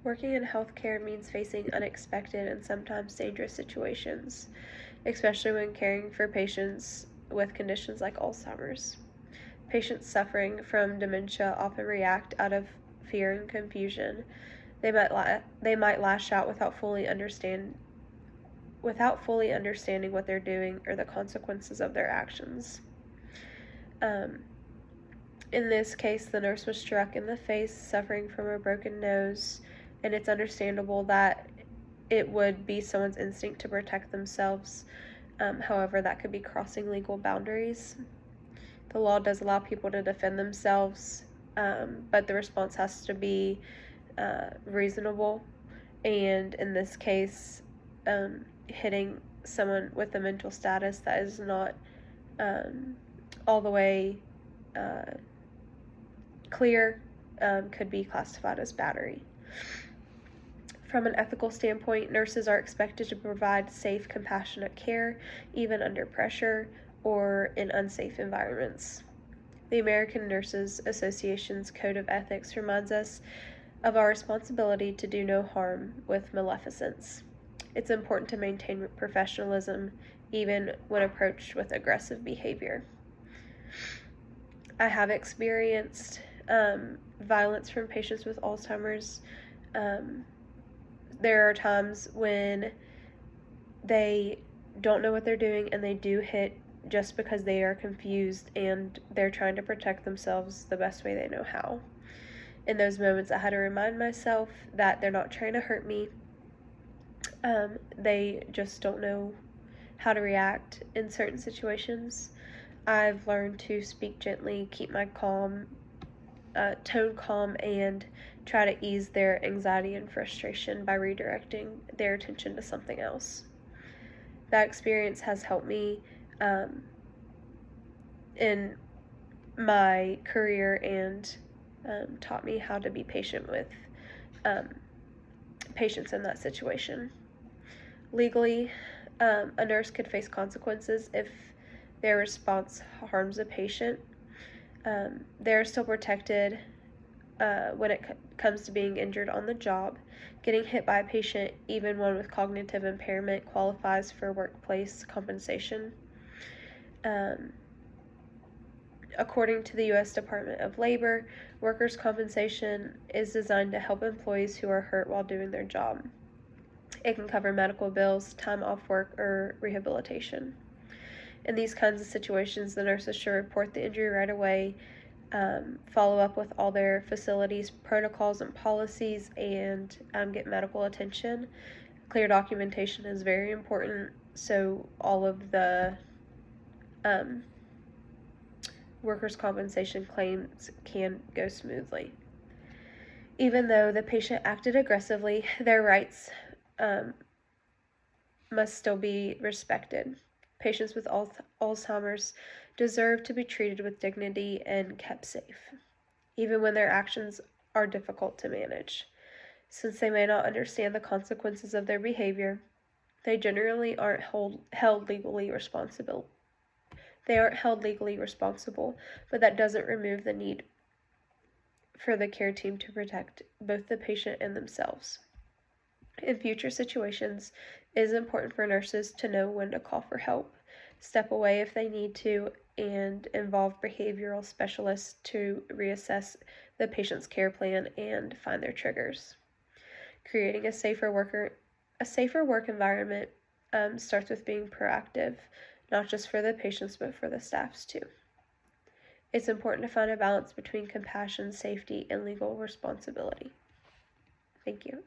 Working in healthcare means facing unexpected and sometimes dangerous situations, especially when caring for patients with conditions like Alzheimer's. Patients suffering from dementia often react out of fear and confusion. They might lash out without fully understanding what they're doing or the consequences of their actions. In this case, the nurse was struck in the face, suffering from a broken nose, and it's understandable that it would be someone's instinct to protect themselves. However, that could be crossing legal boundaries. The law does allow people to defend themselves, but the response has to be reasonable. And in this case, hitting someone with a mental status that is not all the way clear could be classified as battery. From an ethical standpoint, nurses are expected to provide safe, compassionate care, even under pressure or in unsafe environments. The American Nurses Association's Code of Ethics reminds us of our responsibility to do no harm with maleficence. It's important to maintain professionalism, even when approached with aggressive behavior. I have experienced violence from patients with Alzheimer's. There are times when they don't know what they're doing and they do hit just because they are confused and they're trying to protect themselves the best way they know how. In those moments, I had to remind myself that they're not trying to hurt me. They just don't know how to react in certain situations. I've learned to speak gently, keep my tone calm, and try to ease their anxiety and frustration by redirecting their attention to something else. That experience has helped me in my career and taught me how to be patient with patients in that situation. Legally, a nurse could face consequences if their response harms a patient. They're still protected when it comes to being injured on the job. Getting hit by a patient, even one with cognitive impairment, qualifies for workplace compensation. According to the U.S. Department of Labor, workers' compensation is designed to help employees who are hurt while doing their job. It can cover medical bills, time off work, or rehabilitation. In these kinds of situations, the nurses should report the injury right away, follow up with all their facilities' protocols and policies, and get medical attention. Clear documentation is very important, so all of the workers' compensation claims can go smoothly. Even though the patient acted aggressively, their rights must still be respected. Patients with Alzheimer's deserve to be treated with dignity and kept safe, even when their actions are difficult to manage. Since they may not understand the consequences of their behavior, they generally aren't held legally responsible. But that doesn't remove the need for the care team to protect both the patient and themselves. In future situations, it is important for nurses to know when to call for help, step away if they need to, and involve behavioral specialists to reassess the patient's care plan and find their triggers. Creating a safer work environment starts with being proactive, not just for the patients, but for the staffs too. It's important to find a balance between compassion, safety, and legal responsibility. Thank you.